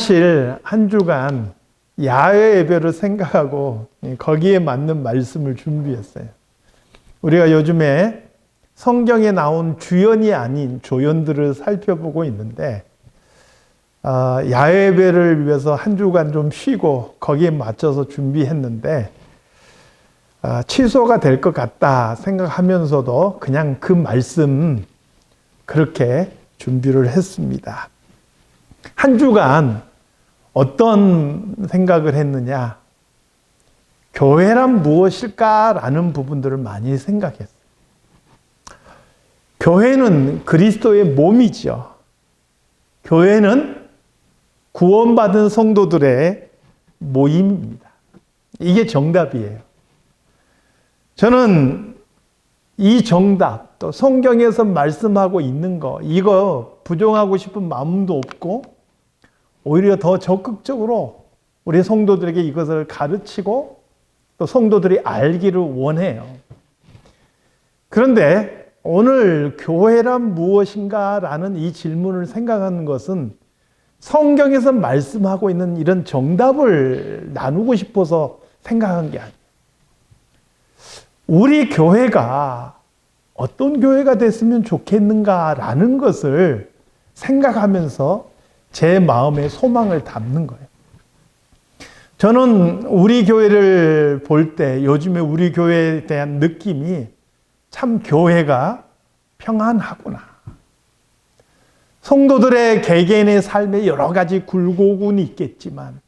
사실 한 주간 야외 예배를 생각하고 거기에 맞는 말씀을 준비했어요. 우리가 요즘에 성경에 나온 주연이 아닌 조연들을 살펴보고 있는데 야외 예배를 위해서 한 주간 좀 쉬고 거기에 맞춰서 준비했는데 취소가 될 것 같다 생각하면서도 그냥 그 말씀 그렇게 준비를 했습니다. 한 주간 어떤 생각을 했느냐? 교회란 무엇일까라는 부분들을 많이 생각했어요. 교회는 그리스도의 몸이죠. 교회는 구원받은 성도들의 모임입니다. 이게 정답이에요. 저는 이 정답, 또 성경에서 말씀하고 있는 거, 이거 부정하고 싶은 마음도 없고, 오히려 더 적극적으로 우리 성도들에게 이것을 가르치고, 또 성도들이 알기를 원해요. 그런데 오늘 교회란 무엇인가라는 이 질문을 생각하는 것은 성경에서 말씀하고 있는 이런 정답을 나누고 싶어서 생각한 게 아니에요. 우리 교회가 어떤 교회가 됐으면 좋겠는가라는 것을 생각하면서 제 마음의 소망을 담는 거예요. 저는 우리 교회를 볼 때 요즘에 우리 교회에 대한 느낌이 참 교회가 평안하구나. 성도들의 개개인의 삶에 여러 가지 굴곡은 있겠지만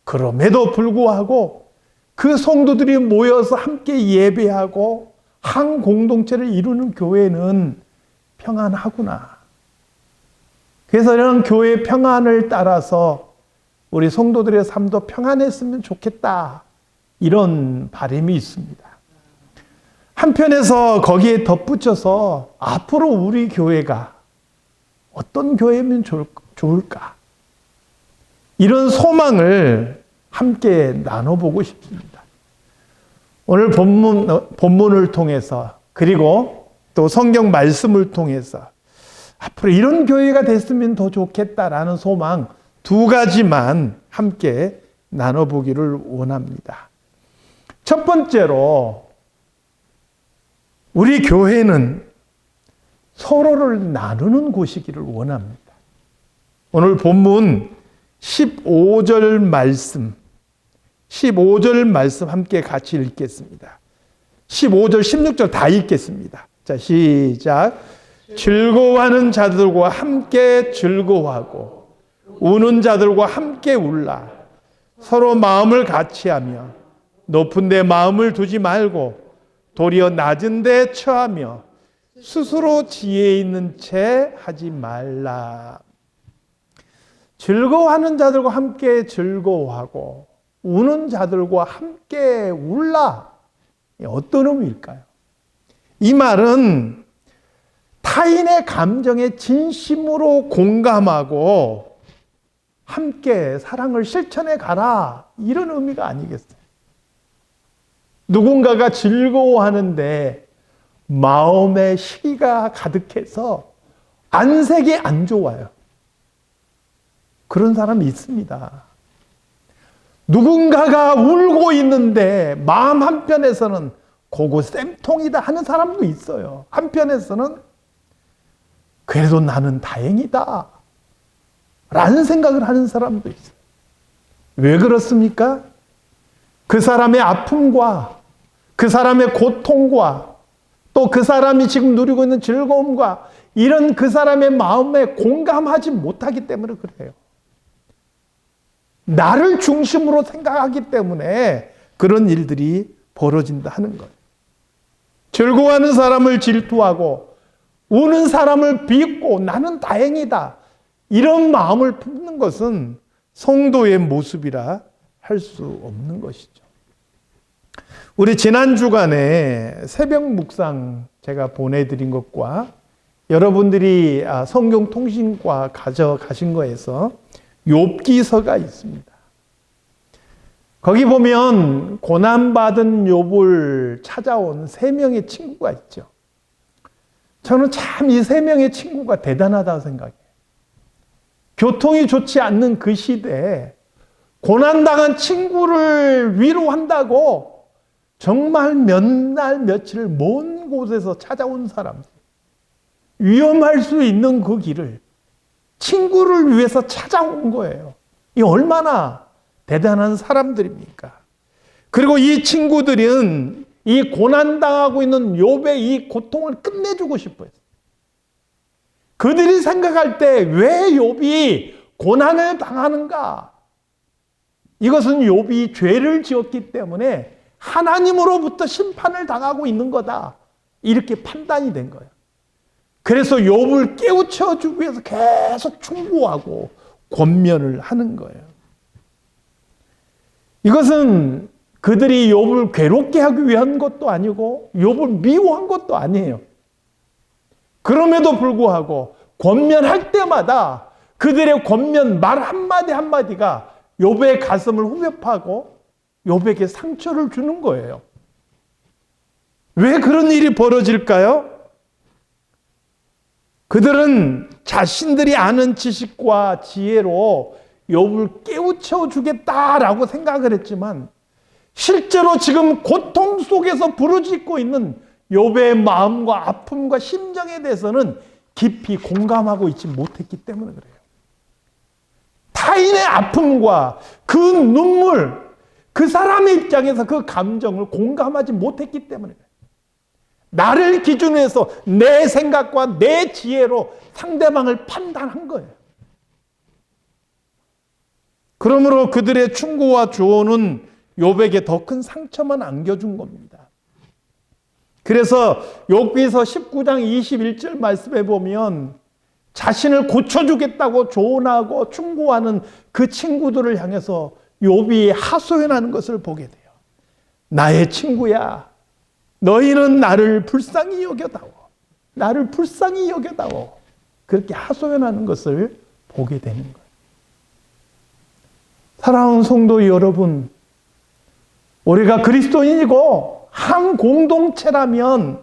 그럼에도 불구하고 그 성도들이 모여서 함께 예배하고 한 공동체를 이루는 교회는 평안하구나. 그래서 이런 교회의 평안을 따라서 우리 성도들의 삶도 평안했으면 좋겠다. 이런 바람이 있습니다. 한편에서 거기에 덧붙여서 앞으로 우리 교회가 어떤 교회면 좋을까? 이런 소망을 함께 나눠보고 싶습니다. 오늘 본문을 통해서 그리고 또 성경 말씀을 통해서 앞으로 이런 교회가 됐으면 더 좋겠다라는 소망 두 가지만 함께 나눠보기를 원합니다. 첫 번째로 우리 교회는 서로를 나누는 곳이기를 원합니다. 오늘 본문 15절 말씀 함께 같이 읽겠습니다. 15절, 16절 다 읽겠습니다. 자, 시작. 즐거워하는 자들과 함께 즐거워하고 우는 자들과 함께 울라. 서로 마음을 같이하며 높은 데 마음을 두지 말고 도리어 낮은 데 처하며 스스로 지혜 있는 채 하지 말라. 즐거워하는 자들과 함께 즐거워하고 우는 자들과 함께 울라. 어떤 의미일까요? 이 말은 타인의 감정에 진심으로 공감하고 함께 사랑을 실천해 가라. 이런 의미가 아니겠어요? 누군가가 즐거워하는데 마음에 시기가 가득해서 안색이 안 좋아요. 그런 사람이 있습니다. 누군가가 울고 있는데 마음 한편에서는 고고 쌤통이다 하는 사람도 있어요. 한편에서는 그래도 나는 다행이다 라는 생각을 하는 사람도 있어요. 왜 그렇습니까? 그 사람의 아픔과 그 사람의 고통과 또 그 사람이 지금 누리고 있는 즐거움과 이런 그 사람의 마음에 공감하지 못하기 때문에 그래요. 나를 중심으로 생각하기 때문에 그런 일들이 벌어진다 하는 거예요. 즐거워하는 사람을 질투하고 우는 사람을 비웃고 나는 다행이다. 이런 마음을 품는 것은 성도의 모습이라 할 수 없는 것이죠. 우리 지난 주간에 새벽 묵상 제가 보내드린 것과 여러분들이 성경 통신과 가져가신 거에서 욥기서가 있습니다. 거기 보면 고난받은 욥을 찾아온 세 명의 친구가 있죠. 저는 참 이 세 명의 친구가 대단하다고 생각해요. 교통이 좋지 않는 그 시대에 고난당한 친구를 위로한다고 정말 몇 날 며칠 먼 곳에서 찾아온 사람들, 위험할 수 있는 그 길을 친구를 위해서 찾아온 거예요. 이 얼마나 대단한 사람들입니까? 그리고 이 친구들은 이 고난당하고 있는 욥의 이 고통을 끝내주고 싶어요. 그들이 생각할 때 왜 욥이 고난을 당하는가? 이것은 욥이 죄를 지었기 때문에 하나님으로부터 심판을 당하고 있는 거다. 이렇게 판단이 된 거예요. 그래서 욥을 깨우쳐주기 위해서 계속 충고하고 권면을 하는 거예요. 이것은 그들이 욥을 괴롭게 하기 위한 것도 아니고 욥을 미워한 것도 아니에요. 그럼에도 불구하고 권면할 때마다 그들의 권면 말 한마디 한마디가 욥의 가슴을 후벼 파고 욥에게 상처를 주는 거예요. 왜 그런 일이 벌어질까요? 그들은 자신들이 아는 지식과 지혜로 욥을 깨우쳐 주겠다라고 생각을 했지만 실제로 지금 고통 속에서 부르짖고 있는 욥의 마음과 아픔과 심정에 대해서는 깊이 공감하고 있지 못했기 때문에 그래요. 타인의 아픔과 그 눈물, 그 사람의 입장에서 그 감정을 공감하지 못했기 때문에 그래요. 나를 기준으로 해서 내 생각과 내 지혜로 상대방을 판단한 거예요. 그러므로 그들의 충고와 조언은 욥에게 더 큰 상처만 안겨준 겁니다. 그래서 욥기서 19장 21절 말씀에 보면 자신을 고쳐주겠다고 조언하고 충고하는 그 친구들을 향해서 욥이 하소연하는 것을 보게 돼요. 나의 친구야, 너희는 나를 불쌍히 여겨다오. 나를 불쌍히 여겨다오. 그렇게 하소연하는 것을 보게 되는 거예요. 사랑하는 성도 여러분, 우리가 그리스도인이고 한 공동체라면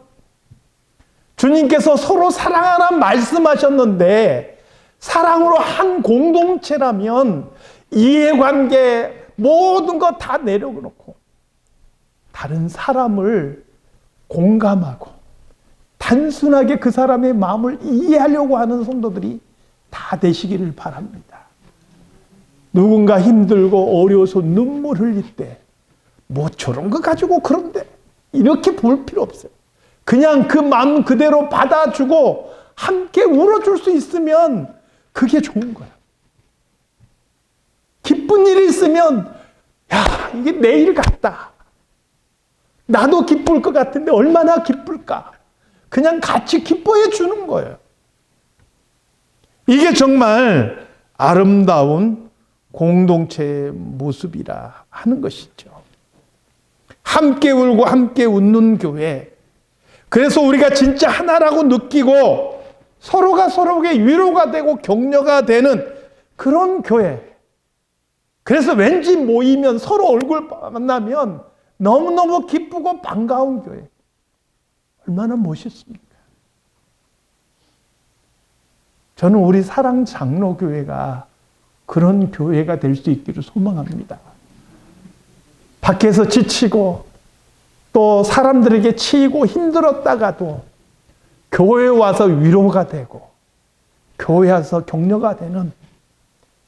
주님께서 서로 사랑하라 말씀하셨는데 사랑으로 한 공동체라면 이해관계 모든 거 다 내려놓고 다른 사람을 공감하고 단순하게 그 사람의 마음을 이해하려고 하는 성도들이 다 되시기를 바랍니다. 누군가 힘들고 어려워서 눈물 흘릴 때 뭐 저런 거 가지고 그런데 이렇게 볼 필요 없어요. 그냥 그 마음 그대로 받아주고 함께 울어줄 수 있으면 그게 좋은 거야. 기쁜 일이 있으면 야, 이게 내일 같다. 나도 기쁠 것 같은데 얼마나 기쁠까? 그냥 같이 기뻐해 주는 거예요. 이게 정말 아름다운 공동체의 모습이라 하는 것이죠. 함께 울고 함께 웃는 교회. 그래서 우리가 진짜 하나라고 느끼고 서로가 서로에게 위로가 되고 격려가 되는 그런 교회. 그래서 왠지 모이면 서로 얼굴 만나면 너무너무 기쁘고 반가운 교회. 얼마나 멋있습니까? 저는 우리 사랑장로교회가 그런 교회가 될 수 있기를 소망합니다. 밖에서 지치고 또 사람들에게 치이고 힘들었다가도 교회에 와서 위로가 되고 교회에 와서 격려가 되는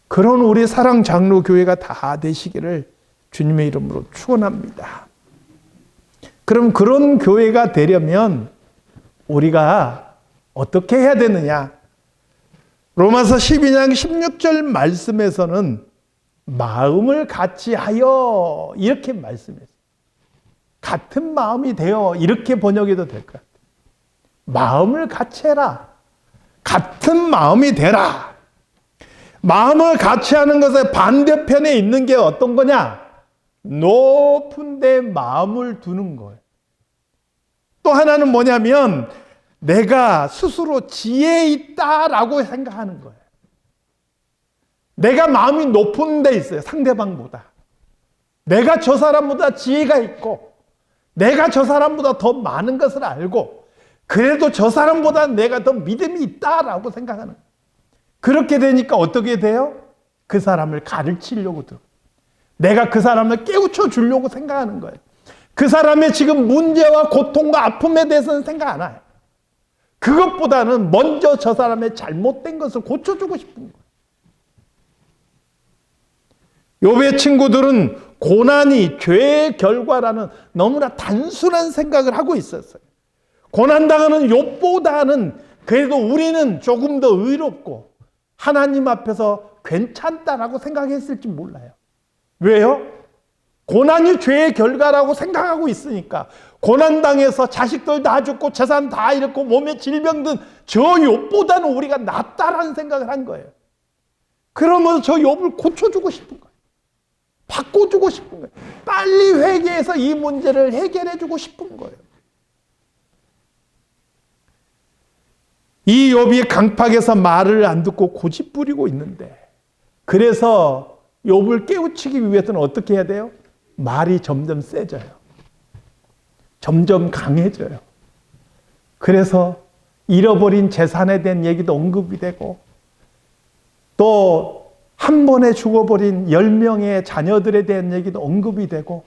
그런 우리 사랑장로교회가 다 되시기를 주님의 이름으로 축원합니다. 그럼 그런 교회가 되려면 우리가 어떻게 해야 되느냐? 로마서 12장 16절 말씀에서는 마음을 같이 하여 이렇게 말씀했어요. 같은 마음이 되어 이렇게 번역해도 될 것 같아요. 마음을 같이 해라. 같은 마음이 되라. 마음을 같이 하는 것의 반대편에 있는 게 어떤 거냐? 높은 데 마음을 두는 거예요. 또 하나는 뭐냐면 내가 스스로 지혜 있다라고 생각하는 거예요. 내가 마음이 높은 데 있어요. 상대방보다. 내가 저 사람보다 지혜가 있고 내가 저 사람보다 더 많은 것을 알고 그래도 저 사람보다 내가 더 믿음이 있다라고 생각하는 거예요. 그렇게 되니까 어떻게 돼요? 그 사람을 가르치려고 들어. 내가 그 사람을 깨우쳐 주려고 생각하는 거예요. 그 사람의 지금 문제와 고통과 아픔에 대해서는 생각 안 해요. 그것보다는 먼저 저 사람의 잘못된 것을 고쳐주고 싶은 거예요. 욥의 친구들은 고난이 죄의 결과라는 너무나 단순한 생각을 하고 있었어요. 고난당하는 욥보다는 그래도 우리는 조금 더 의롭고 하나님 앞에서 괜찮다라고 생각했을지 몰라요. 왜요? 고난이 죄의 결과라고 생각하고 있으니까. 고난당해서 자식들 다 죽고 재산 다 잃고 몸에 질병 든 저 욥보다는 우리가 낫다라는 생각을 한 거예요. 그러면서 저 욥을 고쳐주고 싶은 거예요. 바꿔주고 싶은 거예요. 빨리 회개해서 이 문제를 해결해주고 싶은 거예요. 이 욥이 강팍에서 말을 안 듣고 고집부리고 있는데, 그래서 욥을 깨우치기 위해서는 어떻게 해야 돼요? 말이 점점 세져요. 점점 강해져요. 그래서 잃어버린 재산에 대한 얘기도 언급이 되고, 또 한 번에 죽어버린 10명의 자녀들에 대한 얘기도 언급이 되고,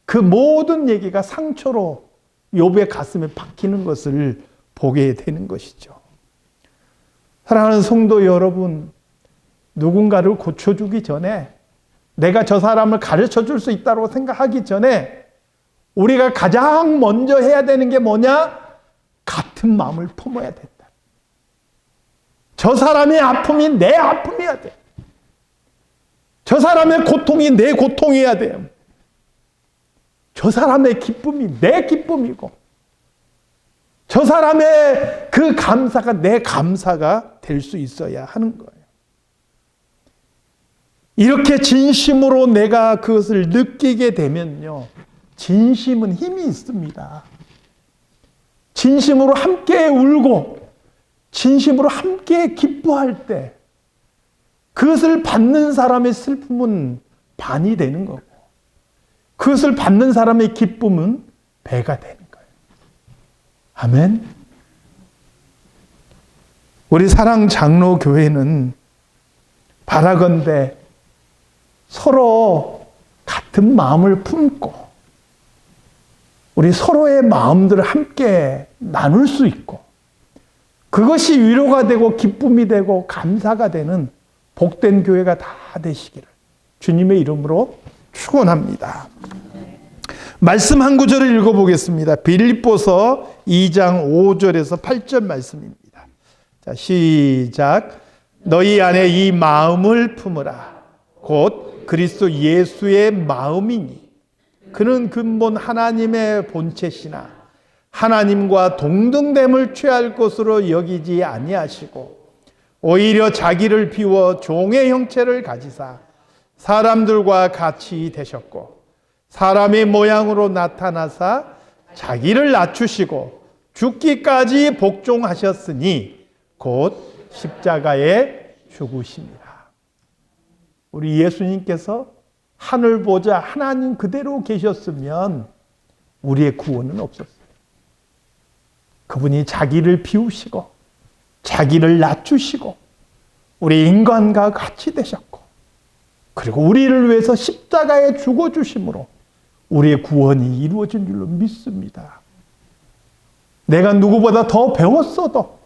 그 모든 얘기가 상처로 욥의 가슴에 박히는 것을 보게 되는 것이죠. 사랑하는 성도 여러분, 누군가를 고쳐주기 전에, 내가 저 사람을 가르쳐 줄 수 있다고 생각하기 전에 우리가 가장 먼저 해야 되는 게 뭐냐? 같은 마음을 품어야 된다. 저 사람의 아픔이 내 아픔이어야 돼. 저 사람의 고통이 내 고통이어야 돼요. 저 사람의 기쁨이 내 기쁨이고, 저 사람의 그 감사가 내 감사가 될 수 있어야 하는 거예요. 이렇게 진심으로 내가 그것을 느끼게 되면요, 진심은 힘이 있습니다. 진심으로 함께 울고 진심으로 함께 기뻐할 때 그것을 받는 사람의 슬픔은 반이 되는 거고, 그것을 받는 사람의 기쁨은 배가 되는 거예요. 아멘. 우리 사랑장로교회는 바라건대 서로 같은 마음을 품고 우리 서로의 마음들을 함께 나눌 수 있고, 그것이 위로가 되고 기쁨이 되고 감사가 되는 복된 교회가 다 되시기를 주님의 이름으로 축원합니다. 말씀 한 구절을 읽어보겠습니다. 빌립보서 2장 5절에서 8절 말씀입니다. 자, 시작. 너희 안에 이 마음을 품으라. 곧 그리스도 예수의 마음이니 그는 근본 하나님의 본체시나 하나님과 동등됨을 취할 것으로 여기지 아니하시고 오히려 자기를 비워 종의 형체를 가지사 사람들과 같이 되셨고 사람의 모양으로 나타나사 자기를 낮추시고 죽기까지 복종하셨으니 곧 십자가에 죽으십니다. 우리 예수님께서 하늘 보좌 하나님 그대로 계셨으면 우리의 구원은 없었어요. 그분이 자기를 비우시고 자기를 낮추시고 우리 인간과 같이 되셨고, 그리고 우리를 위해서 십자가에 죽어주심으로 우리의 구원이 이루어진 줄로 믿습니다. 내가 누구보다 더 배웠어도,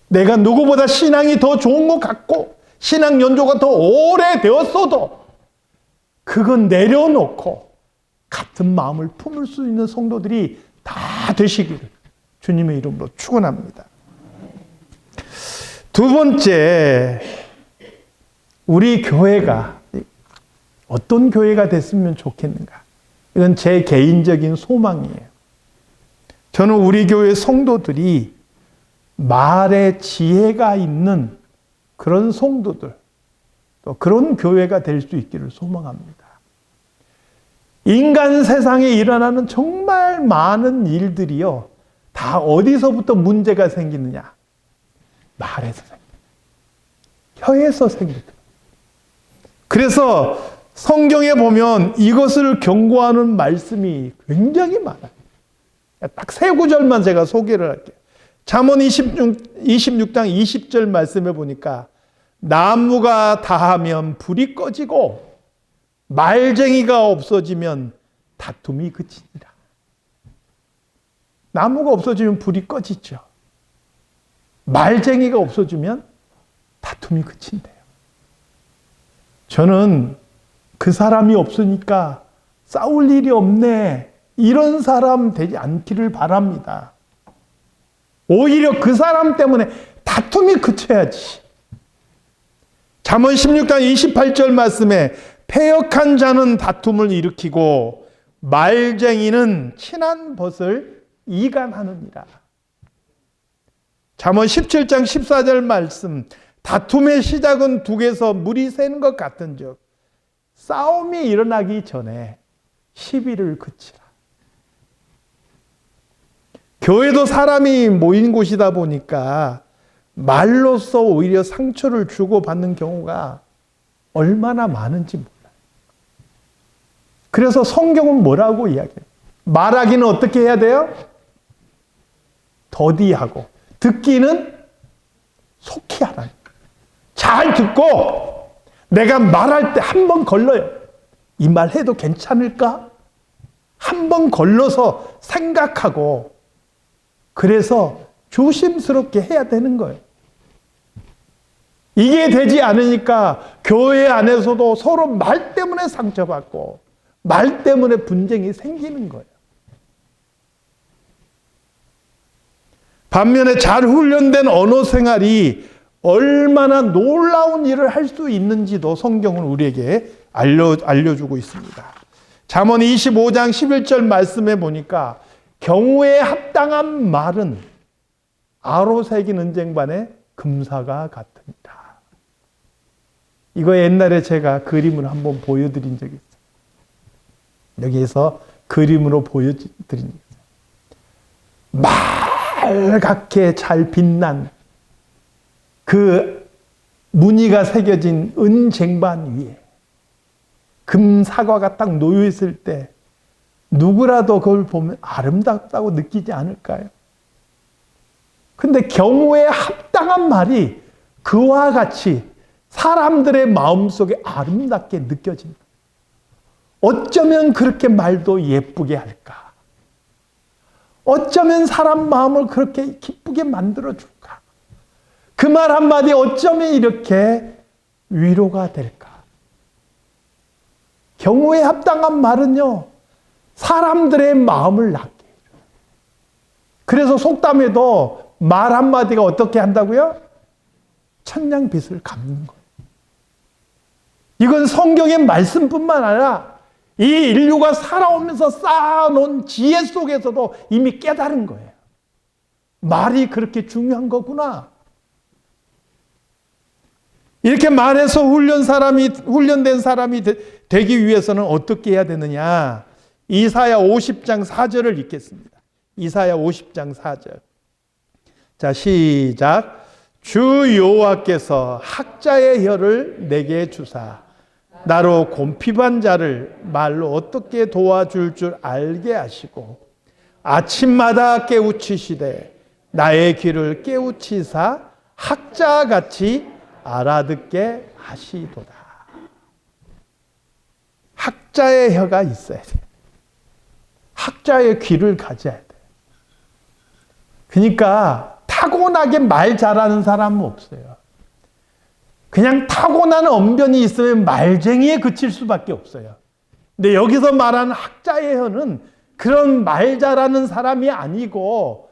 내가 누구보다 신앙이 더 좋은 것 같고 신앙 연조가 더 오래되었어도 그건 내려놓고 같은 마음을 품을 수 있는 성도들이 다 되시기를 주님의 이름으로 축원합니다. 두 번째, 우리 교회가 어떤 교회가 됐으면 좋겠는가? 이건 제 개인적인 소망이에요. 저는 우리 교회 성도들이 말에 지혜가 있는 그런 성도들, 또 그런 교회가 될 수 있기를 소망합니다. 인간 세상에 일어나는 정말 많은 일들이요, 다 어디서부터 문제가 생기느냐? 말에서 생깁니다. 혀에서 생깁니다. 그래서 성경에 보면 이것을 경고하는 말씀이 굉장히 많아요. 딱 세 구절만 제가 소개를 할게요. 잠언 26장 20절 말씀에 보니까 나무가 다하면 불이 꺼지고 말쟁이가 없어지면 다툼이 그치니라. 나무가 없어지면 불이 꺼지죠. 말쟁이가 없어지면 다툼이 그친대요. 저는 그 사람이 없으니까 싸울 일이 없네, 이런 사람 되지 않기를 바랍니다. 오히려 그 사람 때문에 다툼이 그쳐야지. 잠언 16장 28절 말씀에 패역한 자는 다툼을 일으키고 말쟁이는 친한 벗을 이간하느니라. 잠언 17장 14절 말씀, 다툼의 시작은 북에서 물이 새는 것 같은즉 싸움이 일어나기 전에 시비를 그치라. 교회도 사람이 모인 곳이다 보니까 말로써 오히려 상처를 주고받는 경우가 얼마나 많은지 몰라요. 그래서 성경은 뭐라고 이야기해요? 말하기는 어떻게 해야 돼요? 더디하고, 듣기는 속히 하라. 잘 듣고 내가 말할 때 한 번 걸러요. 이 말 해도 괜찮을까? 한 번 걸러서 생각하고, 그래서 조심스럽게 해야 되는 거예요. 이게 되지 않으니까 교회 안에서도 서로 말 때문에 상처받고 말 때문에 분쟁이 생기는 거예요. 반면에 잘 훈련된 언어 생활이 얼마나 놀라운 일을 할 수 있는지도 성경은 우리에게 알려주고 있습니다. 잠언 25장 11절 말씀에 보니까 경우에 합당한 말은 아로새긴 은쟁반의 금사가 같으니라. 이거 옛날에 제가 그림을 한번 보여드린 적이 있어요. 여기에서 그림으로 보여드린 적이 있어요. 말갛게 잘 빛난 그 무늬가 새겨진 은쟁반 위에 금사과가 딱 놓여 있을 때 누구라도 그걸 보면 아름답다고 느끼지 않을까요? 근데 경우에 합당한 말이 그와 같이 사람들의 마음속에 아름답게 느껴진다. 어쩌면 그렇게 말도 예쁘게 할까? 어쩌면 사람 마음을 그렇게 기쁘게 만들어줄까? 그 말 한마디 어쩌면 이렇게 위로가 될까? 경우에 합당한 말은요, 사람들의 마음을 낫게 해줘요. 그래서 속담에도 말 한마디가 어떻게 한다고요? 천냥빚을 갚는 거예요. 이건 성경의 말씀뿐만 아니라 이 인류가 살아오면서 쌓아놓은 지혜 속에서도 이미 깨달은 거예요. 말이 그렇게 중요한 거구나. 이렇게 말해서 훈련된 사람이 되기 위해서는 어떻게 해야 되느냐? 이사야 50장 4절을 읽겠습니다. 이사야 50장 4절. 자, 시작. 주 여호와께서 학자의 혀를 내게 주사 나로 곰핍한 자를 말로 어떻게 도와줄 줄 알게 하시고 아침마다 깨우치시되 나의 귀를 깨우치사 학자같이 알아듣게 하시도다. 학자의 혀가 있어야 돼. 학자의 귀를 가져야 돼. 그러니까 타고나게 말 잘하는 사람은 없어요. 그냥 타고난 언변이 있으면 말쟁이에 그칠 수밖에 없어요. 근데 여기서 말하는 학자의 혀는 그런 말 잘하는 사람이 아니고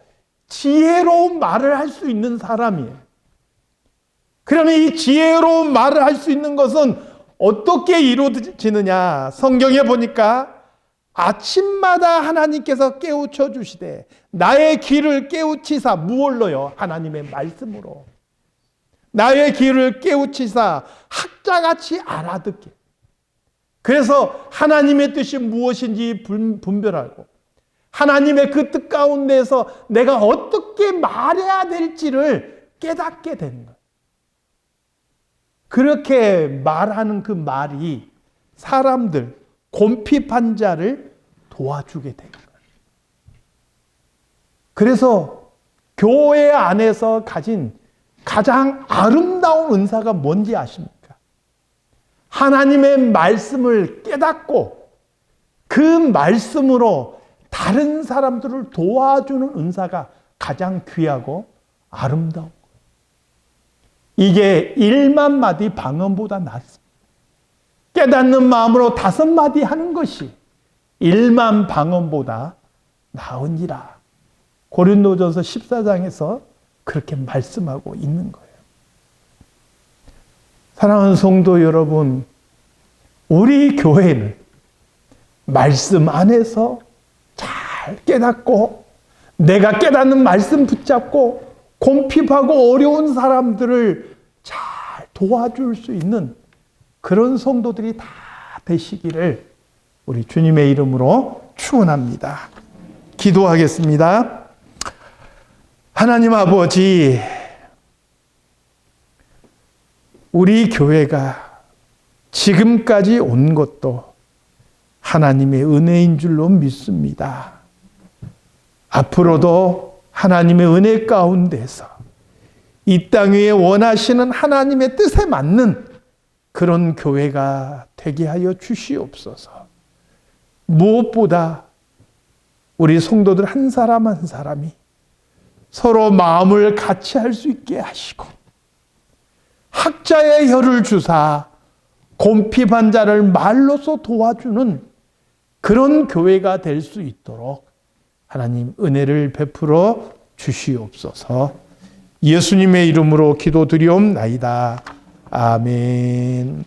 지혜로운 말을 할 수 있는 사람이에요. 그러면 이 지혜로운 말을 할 수 있는 것은 어떻게 이루어지느냐? 성경에 보니까 아침마다 하나님께서 깨우쳐 주시되 나의 귀를 깨우치사 무얼로요? 하나님의 말씀으로. 나의 귀를 깨우치사 학자같이 알아듣게. 그래서 하나님의 뜻이 무엇인지 분별하고 하나님의 그 뜻 가운데서 내가 어떻게 말해야 될지를 깨닫게 되는 거예요. 그렇게 말하는 그 말이 사람들, 곰핍한 자를 도와주게 되는 거예요. 그래서 교회 안에서 가진 가장 아름다운 은사가 뭔지 아십니까? 하나님의 말씀을 깨닫고 그 말씀으로 다른 사람들을 도와주는 은사가 가장 귀하고 아름다운 거예요. 이게 1만 마디 방언보다 낫습니다. 깨닫는 마음으로 5마디 하는 것이 1만 방언보다 나으니라. 고린도전서 14장에서 그렇게 말씀하고 있는 거예요. 사랑하는 성도 여러분, 우리 교회는 말씀 안에서 잘 깨닫고 내가 깨닫는 말씀 붙잡고 곰핍하고 어려운 사람들을 잘 도와줄 수 있는 그런 성도들이 다 되시기를 우리 주님의 이름으로 축원합니다. 기도하겠습니다. 하나님 아버지, 우리 교회가 지금까지 온 것도 하나님의 은혜인 줄로 믿습니다. 앞으로도 하나님의 은혜 가운데서 이 땅 위에 원하시는 하나님의 뜻에 맞는 그런 교회가 되게 하여 주시옵소서. 무엇보다 우리 성도들 한 사람 한 사람이 서로 마음을 같이 할 수 있게 하시고 학자의 혀를 주사 곰핍한 자를 말로써 도와주는 그런 교회가 될 수 있도록 하나님 은혜를 베풀어 주시옵소서. 예수님의 이름으로 기도드리옵나이다. 아멘.